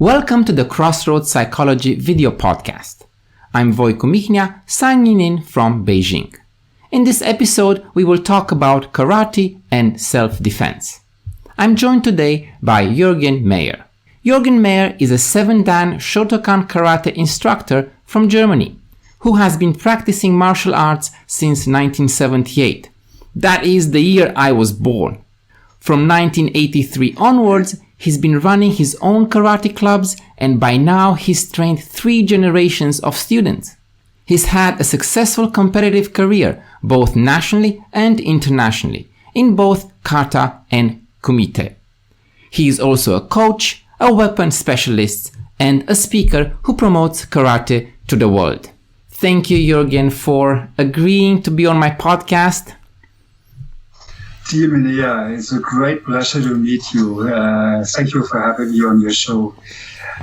Welcome to the Crossroads Psychology video podcast. I'm Voicu Mihnea, signing in from Beijing. In this episode, we will talk about karate and self-defense. I'm joined today by Juergen Mayer. Juergen Mayer is a 7-dan Shotokan Karate instructor from Germany, who has been practicing martial arts since 1978. That is the year I was born. From 1983 onwards, he's been running his own karate clubs, and by now he's trained 3 generations of students. He's had a successful competitive career, both nationally and internationally, in both Kata and kumite. He is also a coach, a weapon specialist, and a speaker who promotes karate to the world. Thank you, Juergen, for agreeing to be on my podcast. Dear Mihnea, it's a great pleasure to meet you. Thank you for having me on your show.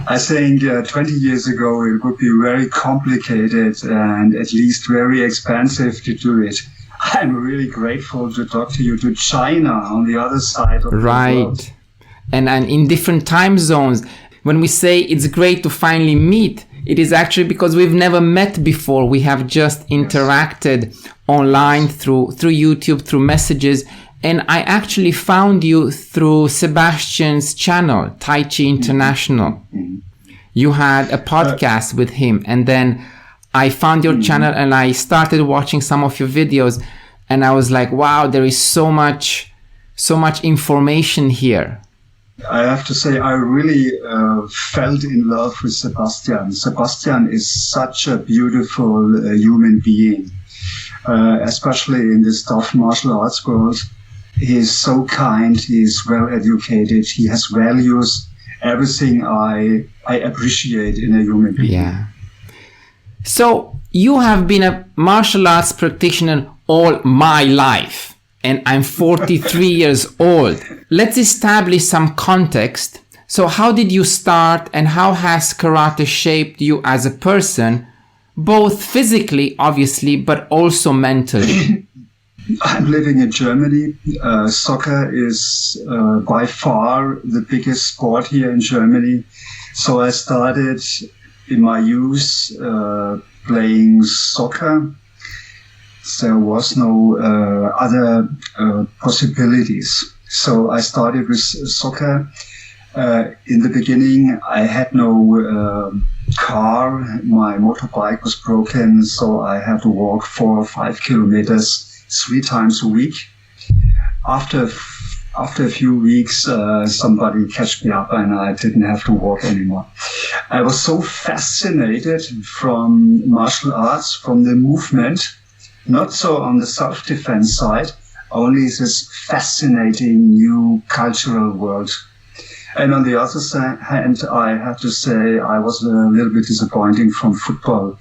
I think 20 years ago it would be very complicated and at least very expensive to do it. I'm really grateful to talk to you to China on the other side of the world. And in different time zones. When we say it's great to finally meet, it is actually because we've never met before. We have just interacted online through YouTube, through messages. And I actually found you through Sebastian's channel, Tai Chi International. Mm-hmm. You had a podcast with him, and then I found your channel and I started watching some of your videos, and I was like, wow, there is so much information here. I have to say, I really fell in love with Sebastian. Sebastian is such a beautiful human being, especially in this tough martial arts world. He is so kind, he is well educated, he has values, everything I appreciate in a human being. Yeah. So you have been a martial arts practitioner all my life, and I'm 43 years old. Let's establish some context. So how did you start, and how has karate shaped you as a person, both physically, obviously, but also mentally? I'm living in Germany. Soccer is by far the biggest sport here in Germany. So I started in my youth playing soccer. There was no other possibilities. So I started with soccer. In the beginning, I had no car. My motorbike was broken, so I had to walk 4 or 5 kilometers 3 times a week. After a few weeks, somebody catched me up and I didn't have to walk anymore. I was so fascinated from martial arts, from the movement, not so on the self-defense side, only this fascinating new cultural world. And on the other hand, I have to say I was a little bit disappointing from football.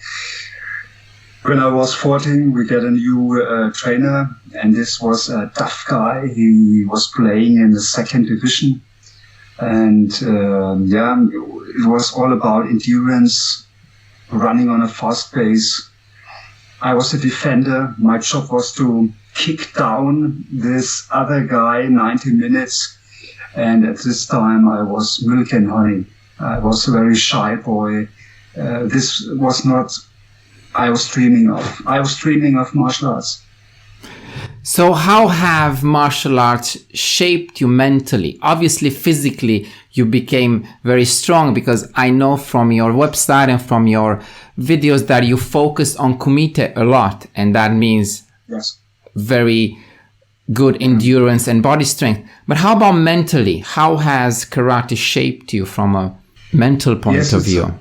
When I was 14, we get a new trainer, and this was a tough guy. He was playing in the 2nd division, and it was all about endurance, running on a fast pace. I was a defender. My job was to kick down this other guy 90 minutes, and at this time I was milk and honey. I was a very shy boy. This was not I was dreaming of martial arts. So how have martial arts shaped you mentally? Obviously, physically, you became very strong, because I know from your website and from your videos that you focus on kumite a lot. And that means very good endurance and body strength. But how about mentally? How has karate shaped you from a mental point of view?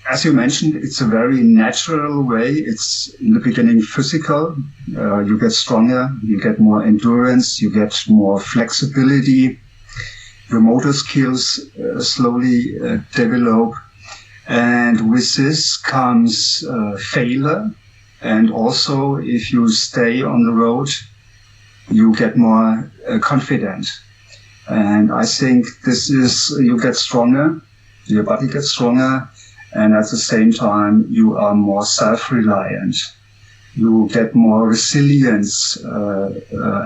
As you mentioned, it's a very natural way. It's in the beginning physical. You get stronger, you get more endurance, you get more flexibility. Your motor skills slowly develop. And with this comes failure. And also, if you stay on the road, you get more confident. And I think you get stronger, your body gets stronger. And at the same time, you are more self-reliant. You get more resilience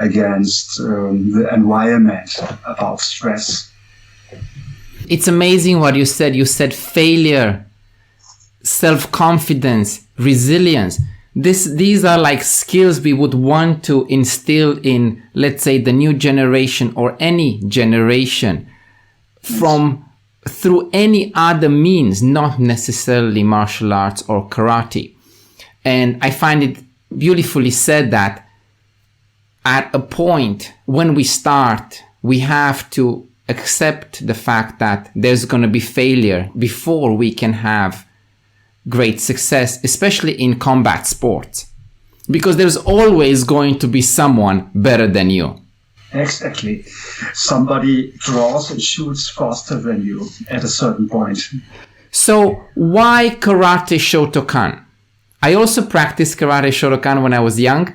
against the environment, about stress. It's amazing what you said. You said failure, self-confidence, resilience. These are like skills we would want to instill in, let's say, the new generation or any generation through any other means, not necessarily martial arts or karate. And I find it beautifully said that at a point when we start, we have to accept the fact that there's going to be failure before we can have great success, especially in combat sports, because there's always going to be someone better than you. Exactly. Somebody draws and shoots faster than you at a certain point. So why karate Shotokan? I also practiced karate Shotokan when I was young,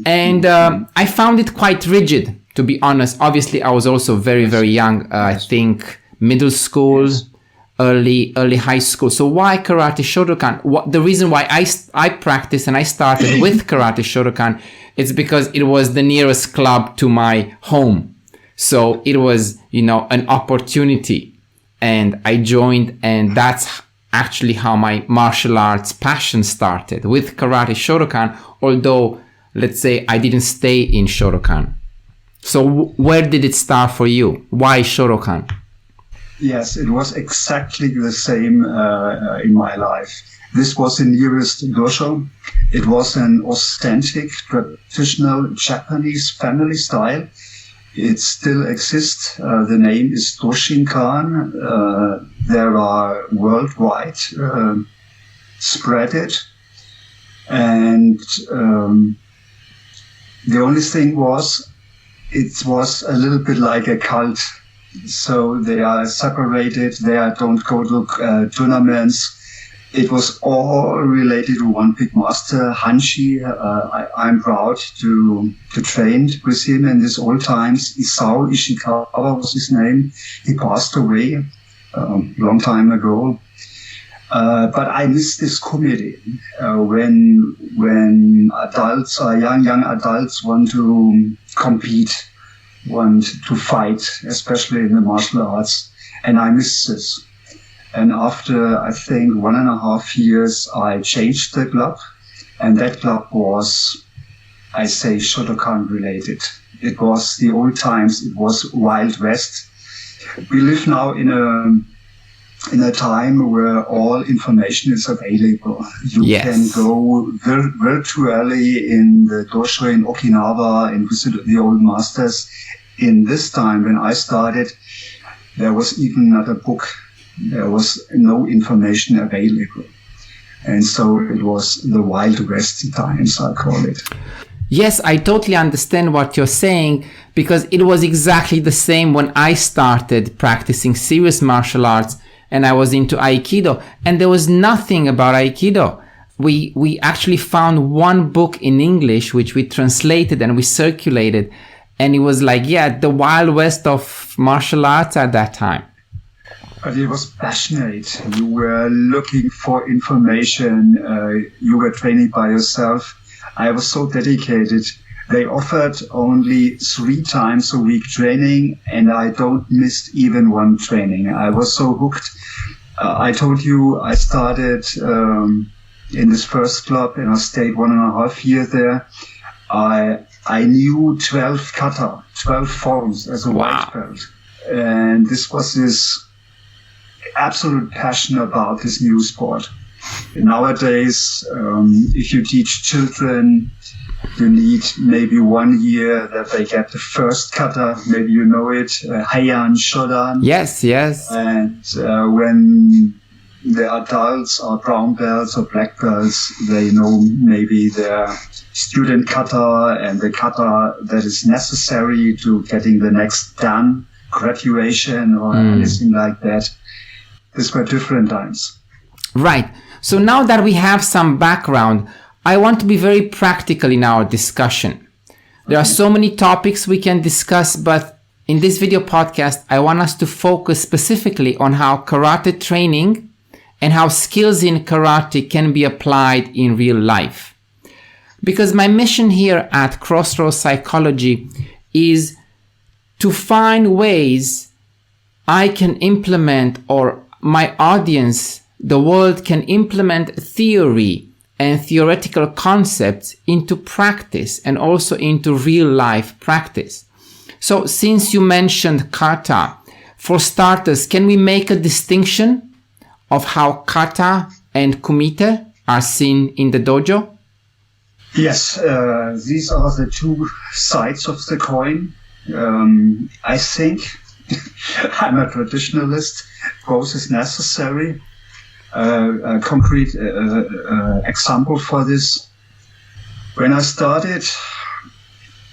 and I found it quite rigid, to be honest. Obviously, I was also very, very young. I think middle school, early high school. So why karate Shotokan? The reason why I practiced and I started with karate Shotokan is because it was the nearest club to my home. So it was, an opportunity, and I joined, and that's actually how my martial arts passion started, with karate Shotokan, although, let's say, I didn't stay in Shotokan. So where did it start for you? Why Shotokan? Yes, it was exactly the same in my life. This was the nearest dojo. It was an authentic, traditional Japanese family style. It still exists. The name is Doshinkan. There are worldwide spread it. And the only thing was, it was a little bit like a cult. So they are separated. They don't go to tournaments. It was all related to one big master, Hanshi. I'm proud to train with him in these old times. Isao Ishikawa was his name. He passed away a long time ago. But I miss this kumite. When adults, young adults want to compete, want to fight, especially in the martial arts. And I miss this. And after, I think, 1.5 years, I changed the club. And that club was, I say, Shotokan related. It was the old times. It was Wild West. We live now in a time where all information is available. You can go virtually in the dojo in Okinawa and visit the old masters. In this time, when I started, there was even not a book. There was no information available. And so it was the Wild West times, I call it. Yes, I totally understand what you're saying, because it was exactly the same when I started practicing serious martial arts and I was into Aikido, and there was nothing about Aikido. We actually found one book in English, which we translated and we circulated, and it was like, the Wild West of martial arts at that time. But it was passionate. You were looking for information. You were training by yourself. I was so dedicated. They offered only 3 times a week training, and I don't miss even one training. I was so hooked. I told you I started in this first club, and I stayed 1.5 years there. I knew 12 kata, 12 forms as a white belt. And this was this absolute passion about this new sport. Nowadays, if you teach children, you need maybe 1 year that they get the first kata. Maybe you know it, Heian Shodan. Yes. And when the adults are brown belts or black belts, they know maybe their student kata and the kata that is necessary to getting the next dan, graduation or anything like that. These were different times. Right. So now that we have some background, I want to be very practical in our discussion. There are so many topics we can discuss, but in this video podcast, I want us to focus specifically on how karate training and how skills in karate can be applied in real life. Because my mission here at Crossroads Psychology is to find ways I can implement, or my audience, the world can implement theory and theoretical concepts into practice and also into real life practice. So since you mentioned Kata, for starters, can we make a distinction of how Kata and kumite are seen in the dojo? Yes, these are the two sides of the coin. I think I'm a traditionalist. Both is necessary. A concrete example for this. When I started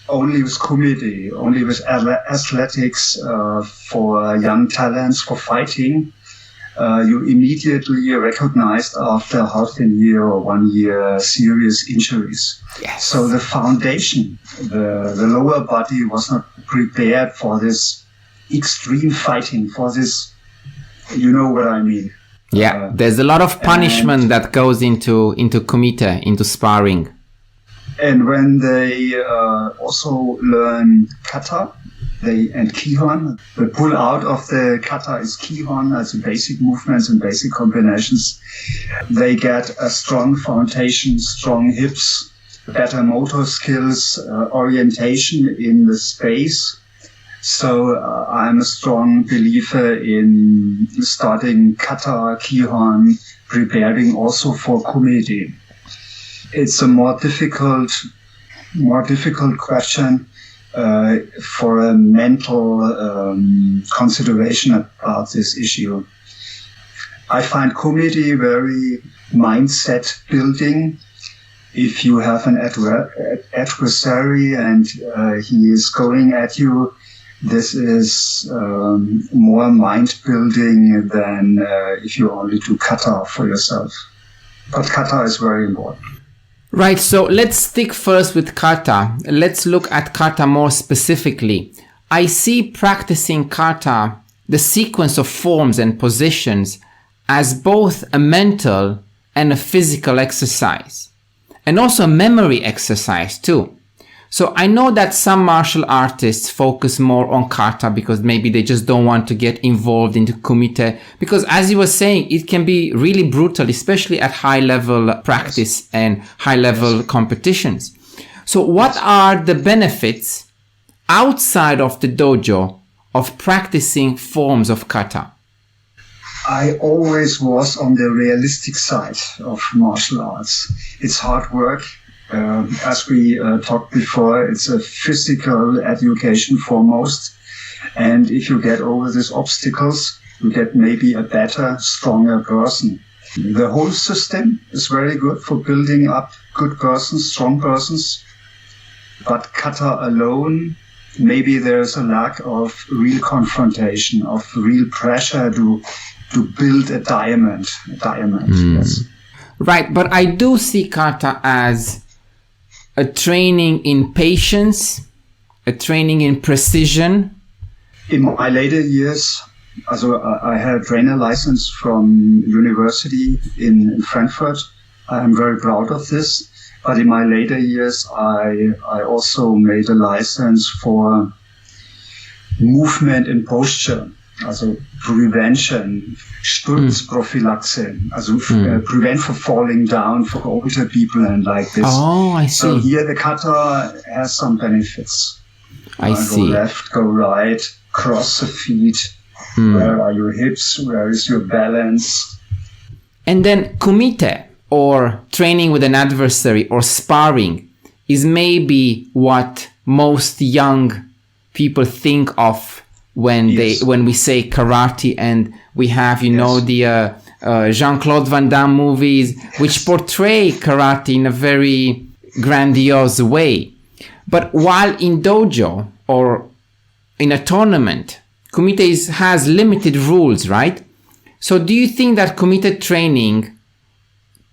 only with kumite, only with athletics for young talents, for fighting, you immediately recognized after half a year or 1 year serious injuries. Yes. So the foundation, the lower body was not prepared for this extreme fighting, for this, you know what I mean. Yeah, there's a lot of punishment that goes into kumite, into sparring. And when they also learn kata and kihon, the pull out of the kata is kihon, as basic movements and basic combinations. They get a strong foundation, strong hips, better motor skills, orientation in the space. So I'm a strong believer in starting kata, kihon, preparing also for kumite. It's a more difficult question for a mental consideration about this issue. I find kumite very mindset building. If you have an adversary and he is going at you, this is more mind building than if you only do kata for yourself. But kata is very important. Right, so let's stick first with kata. Let's look at kata more specifically. I see practicing kata, the sequence of forms and positions, as both a mental and a physical exercise, and also a memory exercise too. So I know that some martial artists focus more on kata because maybe they just don't want to get involved into kumite, because as you were saying, it can be really brutal, especially at high level practice and high level competitions. So what are the benefits outside of the dojo of practicing forms of kata? I always was on the realistic side of martial arts. It's hard work. As we talked before, it's a physical education foremost. And if you get over these obstacles, you get maybe a better, stronger person. The whole system is very good for building up good persons, strong persons. But kata alone, maybe there's a lack of real confrontation, of real pressure to build a diamond. Yes. Right, but I do see kata as a training in patience, a training in precision. In my later years, I had a trainer license from university in Frankfurt. I am very proud of this. But in my later years, I also made a license for movement and posture, also prevention, Sturzprophylaxe, also prevent for falling down for older people and like this. Oh, I see. So here the kata has some benefits. I see. Go left, go right, cross the feet. Where are your hips? Where is your balance? And then kumite, or training with an adversary, or sparring, is maybe what most young people think of when we say karate, and we have, the Jean-Claude Van Damme movies, which portray karate in a very grandiose way. But while in dojo or in a tournament, kumite has limited rules, right? So do you think that kumite training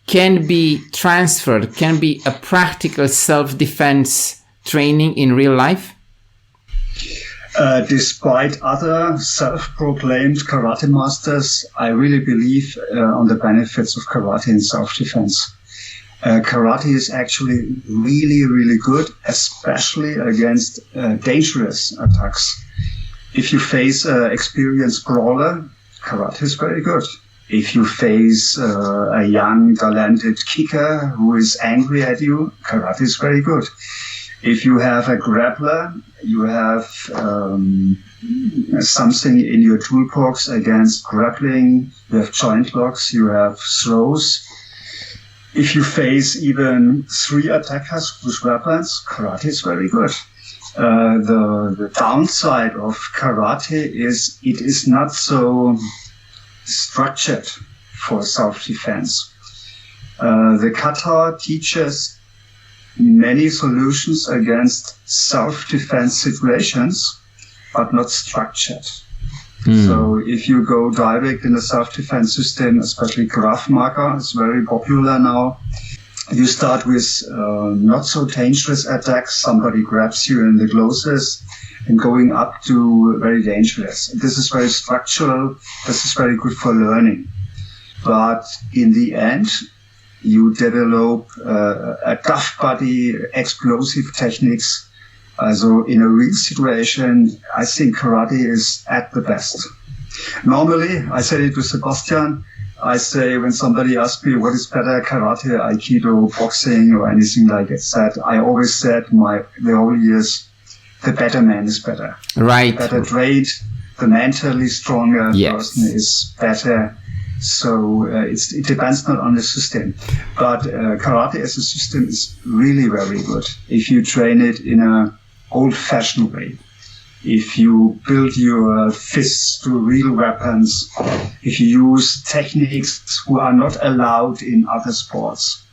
can be transferred, can be a practical self-defense training in real life? Despite other self-proclaimed karate masters, I really believe on the benefits of karate in self-defense. Karate is actually really, really good, especially against dangerous attacks. If you face an experienced brawler, karate is very good. If you face a young, talented kicker who is angry at you, karate is very good. If you have a grappler, you have something in your toolbox against grappling, you have joint locks, you have throws. If you face even 3 attackers with weapons, karate is very good. The downside of karate is it is not so structured for self-defense. The Kata teaches many solutions against self-defense situations, but not structured. So if you go direct in the self-defense system, especially Krav Maga, it's very popular now. You start with not so dangerous attacks. Somebody grabs you in the clothes and going up to very dangerous. This is very structural. This is very good for learning. But in the end, you develop a tough body, explosive techniques. Also in a real situation, I think karate is at the best. Normally, I said it to Sebastian, I say when somebody asks me what is better, karate, aikido, boxing, or anything like that, I always said the whole years, the better man is better. Right. The better trained, the mentally stronger person is better. So it depends not on the system. But karate as a system is really very good if you train it in a old-fashioned way. If you build your fists to real weapons, if you use techniques who are not allowed in other sports.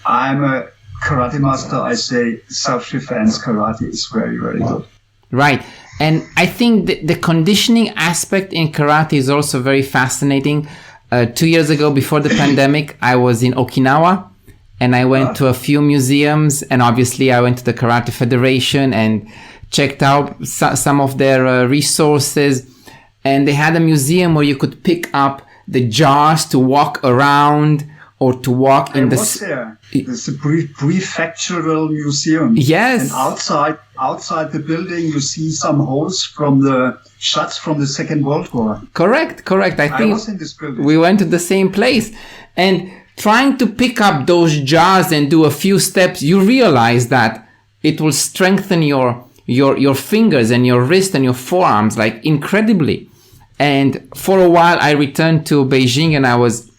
I'm a karate master. I say self-defense karate is very, very good. Right. And I think the conditioning aspect in karate is also very fascinating. 2 years ago, before the pandemic, I was in Okinawa and I went to a few museums, and obviously I went to the Karate Federation and checked out some of their resources. And they had a museum where you could pick up the jars to walk around or to walk in the... there. It's a prefectural museum. Yes. And outside the building, you see some holes from the shots from the Second World War. Correct. I think was in this building. We went to the same place. And trying to pick up those jars and do a few steps, you realize that it will strengthen your fingers and your wrist and your forearms like incredibly. And for a while, I returned to Beijing and I was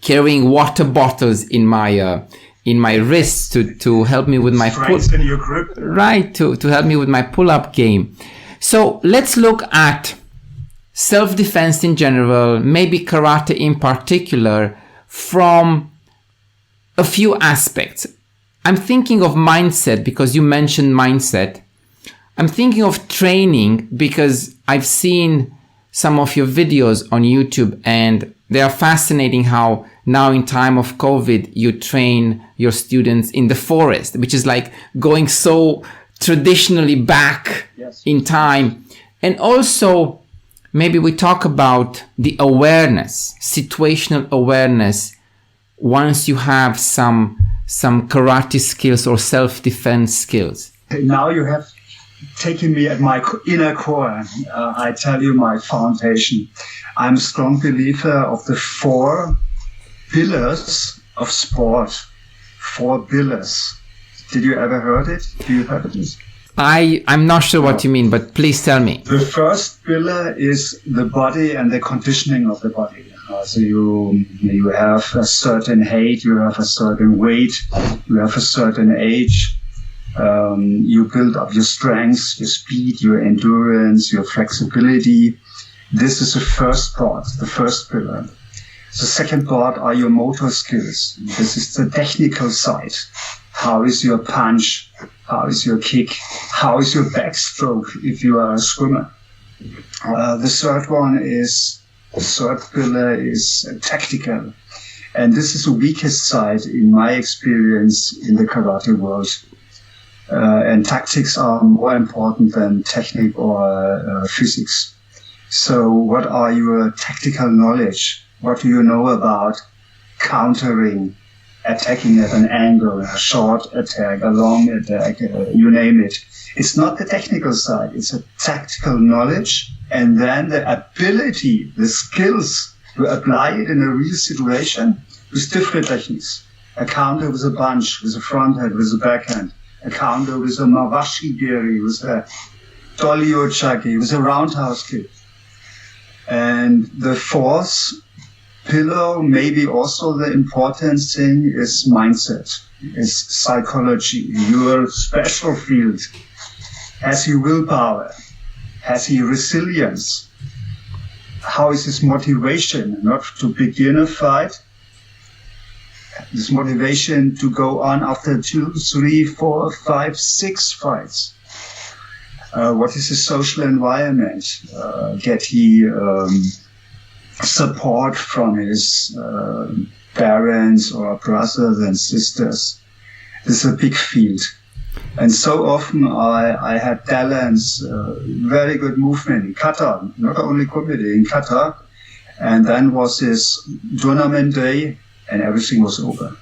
carrying water bottles in my wrists to help me with my strengthen your grip. Right, to help me with my pull-up game. So let's look at self-defense in general, maybe karate in particular, from a few aspects. I'm thinking of mindset because you mentioned mindset. I'm thinking of training because I've seen some of your videos on YouTube and they are fascinating how now in time of COVID, you train your students in the forest, which is like going so traditionally back in time. And also, maybe we talk about the awareness, situational awareness, once you have some karate skills or self-defense skills. Now you have taken me at my inner core. I tell you my foundation. I'm a strong believer of the 4 pillars of sport. 4 pillars. Did you ever heard it? Do you heard this? I'm not sure what you mean, but please tell me. The first pillar is the body and the conditioning of the body. So you have a certain height, you have a certain weight, you have a certain age. You build up your strength, your speed, your endurance, your flexibility. This is the first part, the first pillar. The second part are your motor skills. This is the technical side. How is your punch? How is your kick? How is your backstroke if you are a swimmer? The third pillar is tactical. And this is the weakest side in my experience in the karate world. And tactics are more important than technique or physics. So what are your tactical knowledge? What do you know about countering, attacking at an angle, a short attack, a long attack, you name it. It's not the technical side. It's a tactical knowledge, and then the ability, the skills to apply it in a real situation with different techniques. A counter with a bunch, with a front hand, with a backhand. A counter with a mawashi giri, with a dolly ochaki, with a roundhouse kick. And the fourth pillar, maybe also the important thing, is mindset, is psychology, your special field. Has he willpower? Has he resilience? How is his motivation not to begin a fight? His motivation to go on after 2, 3, 4, 5, 6 fights. What is his social environment? Get he support from his parents or brothers and sisters? This is a big field. And so often I had talents, very good movement in Kata, not only kumite, in Kata. And then was his tournament day, and everything was over.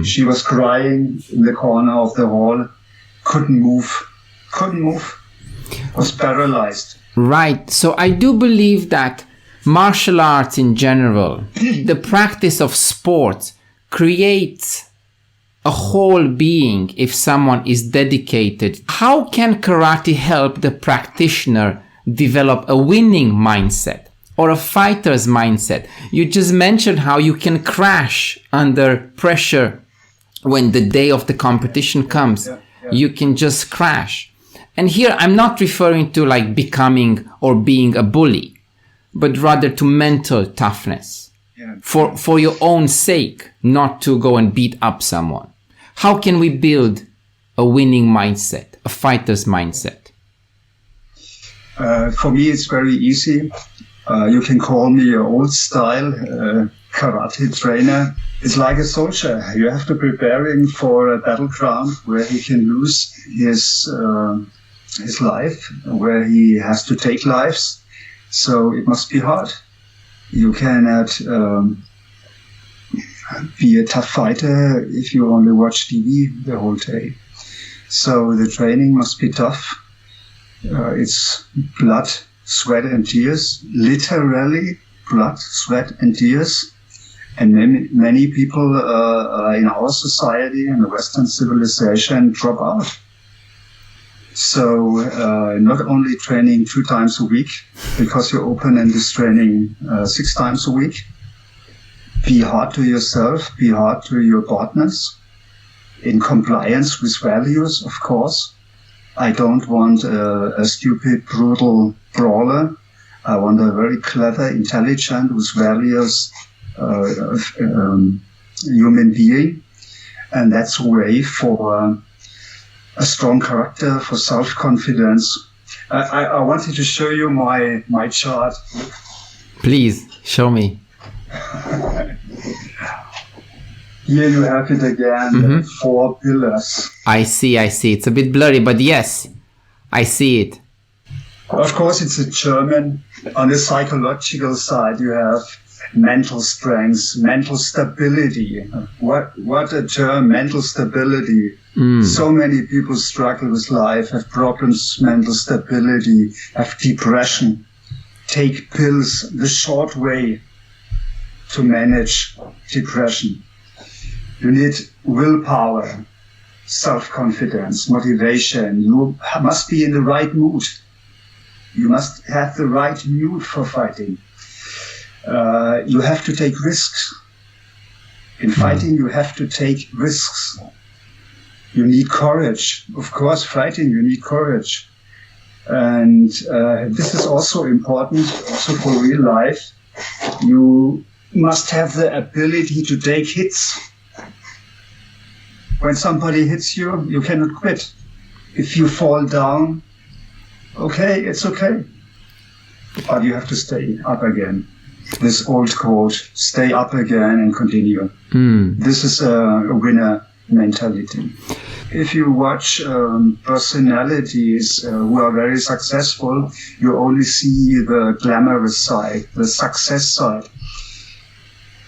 She was crying in the corner of the hall, couldn't move, was paralyzed. Right. So I do believe that martial arts in general, the practice of sport, creates a whole being if someone is dedicated. How can karate help the practitioner develop a winning mindset or a fighter's mindset? You just mentioned how you can crash under pressure when the day of the competition comes. Yeah. You can just crash. And here I'm not referring to like becoming or being a bully, but rather to mental toughness. Yeah. For your own sake, not to go and beat up someone. How can we build a winning mindset, a fighter's mindset? For me, it's very easy. You can call me an old style karate trainer. It's like a soldier. You have to prepare him for a battleground where he can lose his life, where he has to take lives. So it must be hard. You cannot be a tough fighter if you only watch TV the whole day. So the training must be tough. It's blood, sweat and tears, literally blood, sweat and tears. And many people in our society, in the Western civilization, drop out. So not only training 2 times a week, because your opponent is training 6 times a week. Be hard to yourself, be hard to your partners, in compliance with values, of course. I don't want a stupid, brutal brawler. I want a very clever, intelligent, with values human being. And that's a way for a strong character, for self-confidence. I wanted to show you my chart. Please, show me. Here you have it again, 4 pillars. I see. It's a bit blurry, but yes, I see it. Of course, it's a German. On the psychological side, you have mental strength, mental stability. What a term, mental stability. So many people struggle with life, have problems, mental stability, have depression, take pills, the short way to manage depression. You need willpower, self-confidence, motivation. You must be in the right mood. You must have the right mood for fighting. You have to take risks. In fighting, you have to take risks. You need courage. Of course, fighting, you need courage. And this is also important, also for real life. You must have the ability to take hits. When somebody hits you, you cannot quit. If you fall down, okay, it's okay. But you have to stay up again. This old quote, stay up again and continue. This is a winner mentality. If you watch personalities who are very successful, you only see the glamorous side, the success side.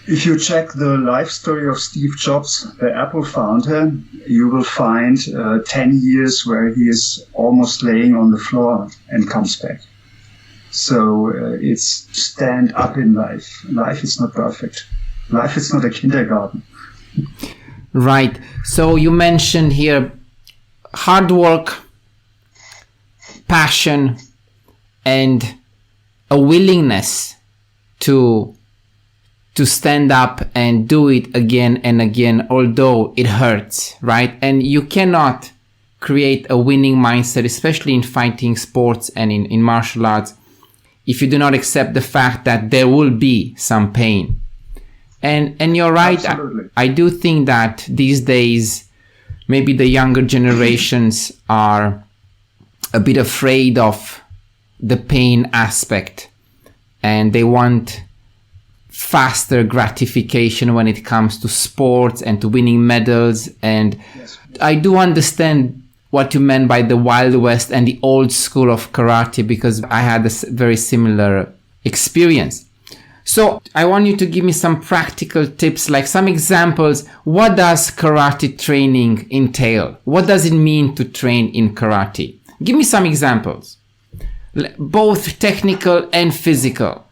If you check the life story of Steve Jobs, the Apple founder, you will find 10 years where he is almost laying on the floor and comes back. So it's stand up in life. Life is not perfect. Life is not a kindergarten. Right. So you mentioned here hard work, passion, and a willingness to stand up and do it again and again, although it hurts, right? And you cannot create a winning mindset, especially in fighting sports and in martial arts, if you do not accept the fact that there will be some pain. And you're right. I do think that these days, maybe the younger generations are a bit afraid of the pain aspect, and they want faster gratification when it comes to sports and to winning medals. And yes, I do understand what you meant by the Wild West and the old school of karate, because I had a very similar experience. So I want you to give me some practical tips, like some examples. What does karate training entail? What does it mean to train in karate? Give me some examples, both technical and physical.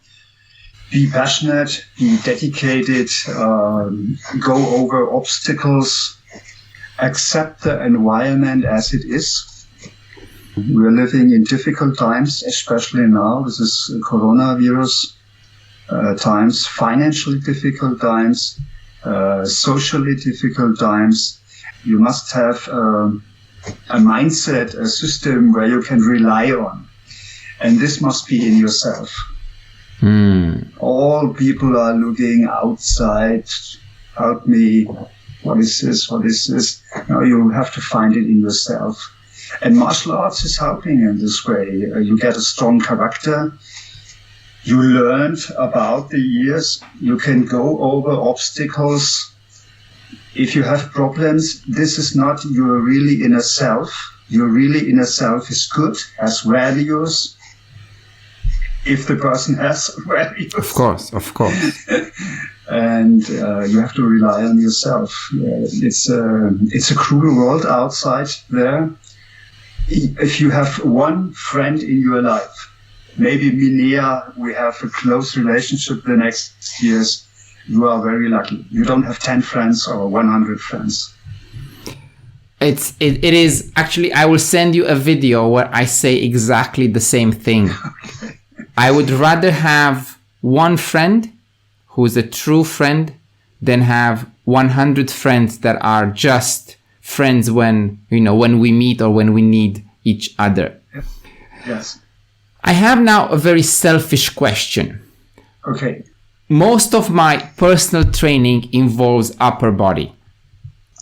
Be passionate, be dedicated, go over obstacles, accept the environment as it is. We're living in difficult times, especially now. This is coronavirus times, financially difficult times, socially difficult times. You must have a mindset, a system where you can rely on. And this must be in yourself. All people are looking outside. Help me. What is this? What is this? No, you have to find it in yourself. And martial arts is helping in this way. You get a strong character. You learned about the years. You can go over obstacles. If you have problems, this is not your really inner self. Your really inner self is good, has values. If the person has values. Of course. And you have to rely on yourself. It's a cruel world outside there. If you have one friend in your life, maybe Mihnea, we have a close relationship the next years, you are very lucky. You don't have 10 friends or 100 friends. It is actually, I will send you a video where I say exactly the same thing. Okay. I would rather have one friend who's a true friend than have 100 friends that are just friends when we meet or when we need each other. Yes. I have now a very selfish question. Okay. Most of my personal training involves upper body.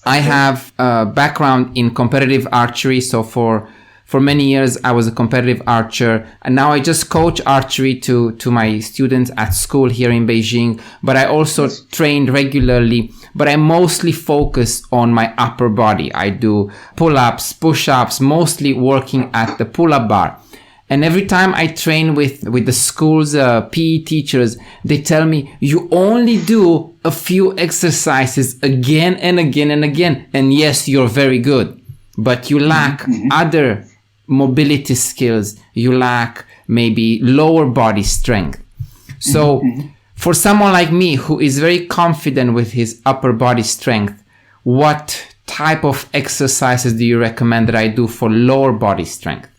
I have a background in competitive archery, so for many years I was a competitive archer, and now I just coach archery to my students at school here in Beijing, but I also train regularly, but I mostly focus on my upper body. I do pull-ups, push-ups, mostly working at the pull-up bar. And every time I train with the school's PE teachers, they tell me, you only do a few exercises again and again and again. And yes, you're very good, but you lack other mobility skills. You lack maybe lower body strength. So for someone like me who is very confident with his upper body strength, what type of exercises do you recommend that I do for lower body strength?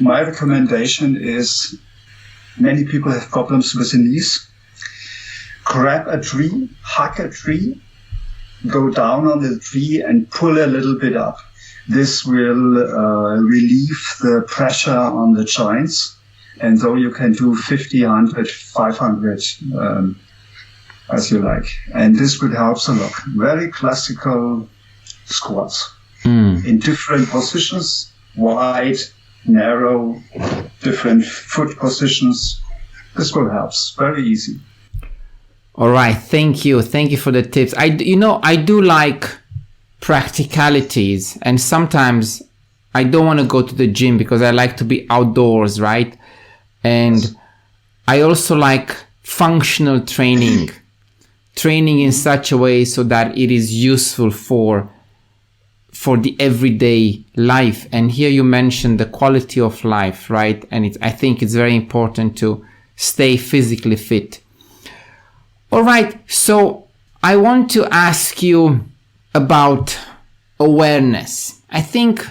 My recommendation is, many people have problems with the knees. Grab a tree, hug a tree, go down on the tree and pull a little bit up. This will relieve the pressure on the joints. And so you can do 50, 100, 500 as you like. And this would help a lot. Very classical squats in different positions, wide, narrow, different foot positions. This will help. Very easy. All right. Thank you. Thank you for the tips. I do like practicalities, and sometimes I don't want to go to the gym because I like to be outdoors, right? And I also like functional training. training in such a way so that it is useful for the everyday life. And here you mentioned the quality of life, right? And I think it's very important to stay physically fit. All right, so I want to ask you about awareness. I think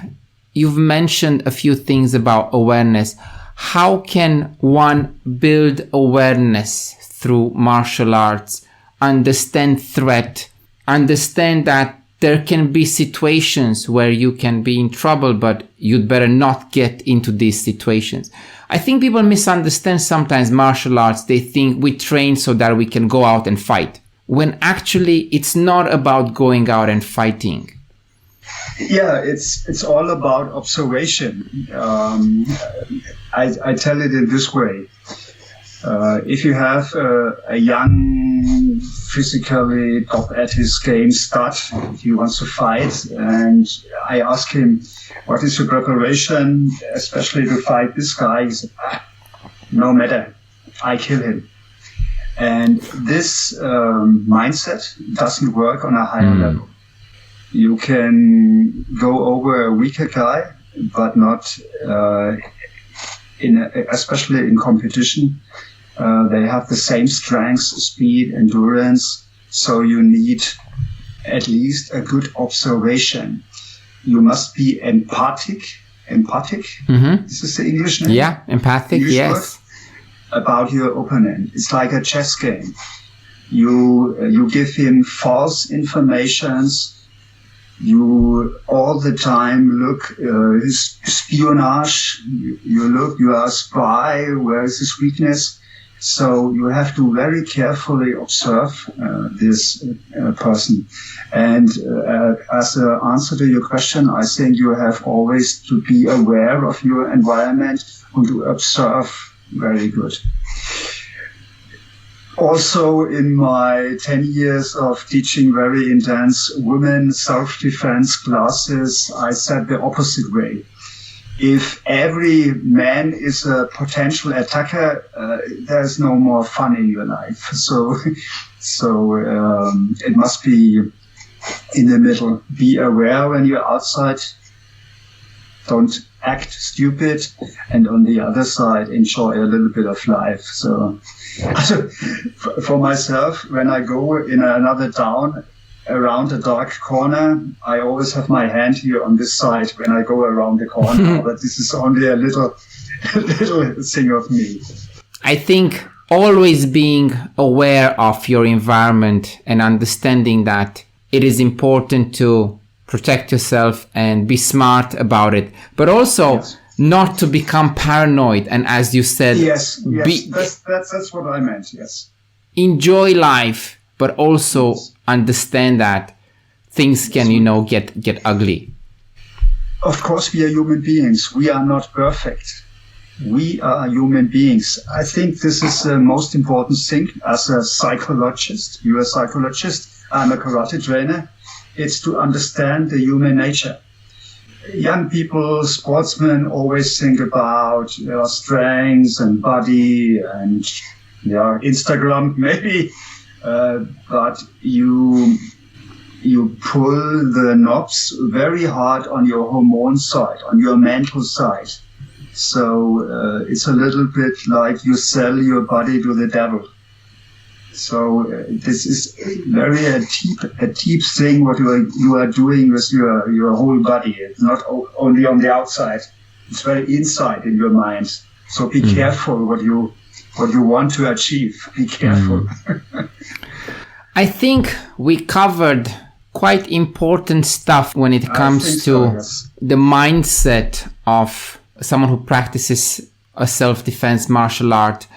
you've mentioned a few things about awareness. How can one build awareness through martial arts, understand threat, understand that there can be situations where you can be in trouble, but you'd better not get into these situations? I think people misunderstand sometimes martial arts. They think we train so that we can go out and fight, when actually it's not about going out and fighting. Yeah, it's all about observation. I tell it in this way. If you have a young, physically top at his game stud, he wants to fight, and I ask him, what is your preparation, especially to fight this guy? He said, no matter, I kill him. And this mindset doesn't work on a higher level. You can go over a weaker guy, but not especially in competition. They have the same strengths, speed, endurance. So you need at least a good observation. You must be empathic. Mm-hmm. This is the English name? Yeah, empathic, English yes. Word, about your opponent. It's like a chess game. You give him false informations. You all the time look his espionage. You are a spy. Where is his weakness? So you have to very carefully observe this person. And as an answer to your question, I think you have always to be aware of your environment and to observe very good. Also, in my 10 years of teaching very intense women self-defense classes, I said the opposite way. If every man is a potential attacker, there's no more fun in your life. So it must be in the middle. Be aware when you're outside. Don't act stupid. And on the other side, enjoy a little bit of life. So for myself, when I go in another town, around a dark corner, I always have my hand here on this side when I go around the corner. But this is only a little thing of me. I think always being aware of your environment and understanding that it is important to protect yourself and be smart about it, but also not to become paranoid. And as you said, that's what I meant. Yes, enjoy life, but also understand that things can, get ugly. Of course, we are human beings. We are not perfect. We are human beings. I think this is the most important thing as a psychologist. You're a psychologist. I'm a karate trainer. It's to understand the human nature. Young people, sportsmen, always think about their strengths and body and Instagram maybe. But you pull the knobs very hard on your hormone side, on your mental side. So it's a little bit like you sell your body to the devil. So this is very a deep thing what you are doing with your whole body. It's not only on the outside; it's very inside in your mind. So be careful what you want to achieve. Be careful. I think we covered quite important stuff when it comes to the mindset of someone who practices a self-defense martial art.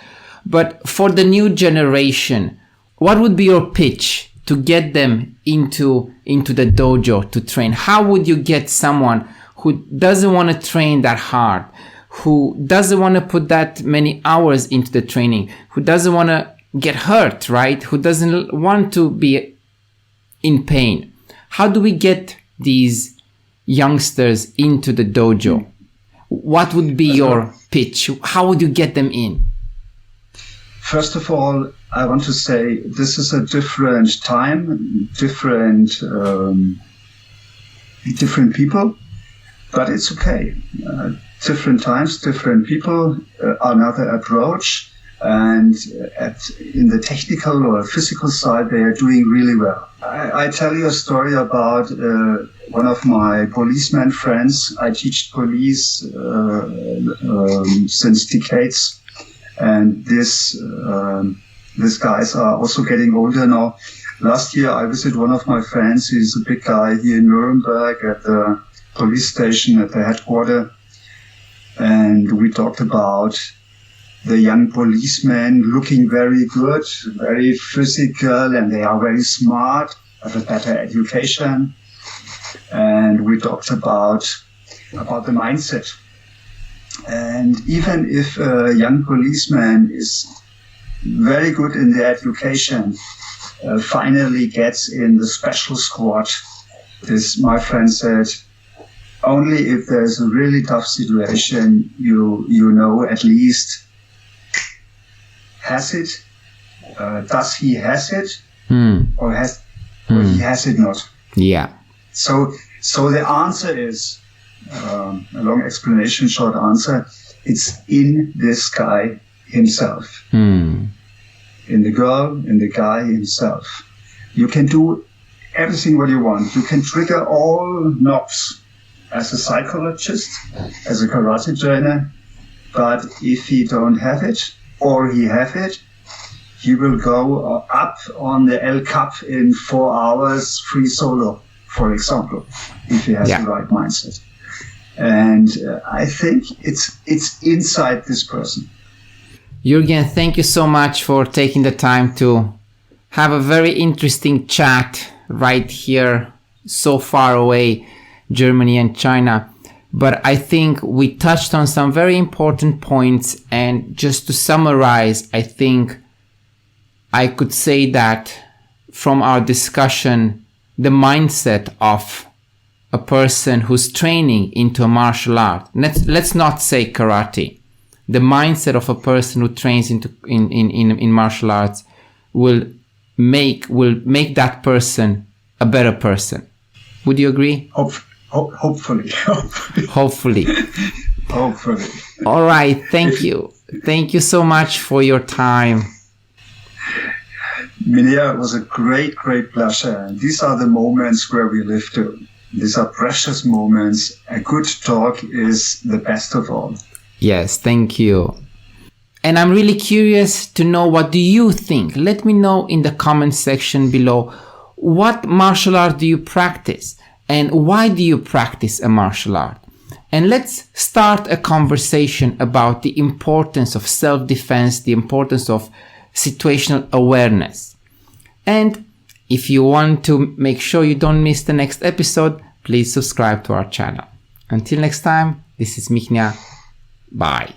But for the new generation, what would be your pitch to get them into the dojo to train? How would you get someone who doesn't want to train that hard, who doesn't want to put that many hours into the training, who doesn't want to get hurt, right? Who doesn't want to be in pain? How do we get these youngsters into the dojo? What would be your pitch? How would you get them in? First of all, I want to say this is a different time, different people, but it's okay. Different times, different people, another approach, and in the technical or physical side, they are doing really well. I tell you a story about one of my policeman friends. I teach police since decades, and these guys are also getting older now. Last year, I visited one of my friends. He's a big guy here in Nuremberg at the police station at the headquarters. And we talked about the young policemen looking very good, very physical, and they are very smart, have a better education. And we talked about the mindset. And even if a young policeman is very good in the education, finally gets in the special squad, my friend said, only if there's a really tough situation, you know at least, has it, does he has it, or he has it not. Yeah. So the answer is, a long explanation, short answer, it's in this guy himself. In the girl, in the guy himself. You can do everything what you want. You can trigger all knobs as a psychologist, as a karate trainer, but if he don't have it, or he have it, he will go up on the L Cup in 4 hours free solo, for example, if he has the right mindset. And I think it's inside this person. Juergen, thank you so much for taking the time to have a very interesting chat right here, so far away, Germany and China. But I think we touched on some very important points. And just to summarize, I think I could say that from our discussion, the mindset of a person who's training into a martial art, let's not say karate, the mindset of a person who trains in martial arts will make that person a better person. Would you agree? Hopefully. Hopefully. Hopefully. All right. Thank you. Thank you so much for your time. Mihnea, it was a great, great pleasure. And these are the moments where we live to. These are precious moments. A good talk is the best of all. Yes, thank you. And I'm really curious to know, what do you think? Let me know in the comment section below. What martial art do you practice? And why do you practice a martial art? And let's start a conversation about the importance of self-defense, the importance of situational awareness. And if you want to make sure you don't miss the next episode, please subscribe to our channel. Until next time, this is Mihnea. Bye.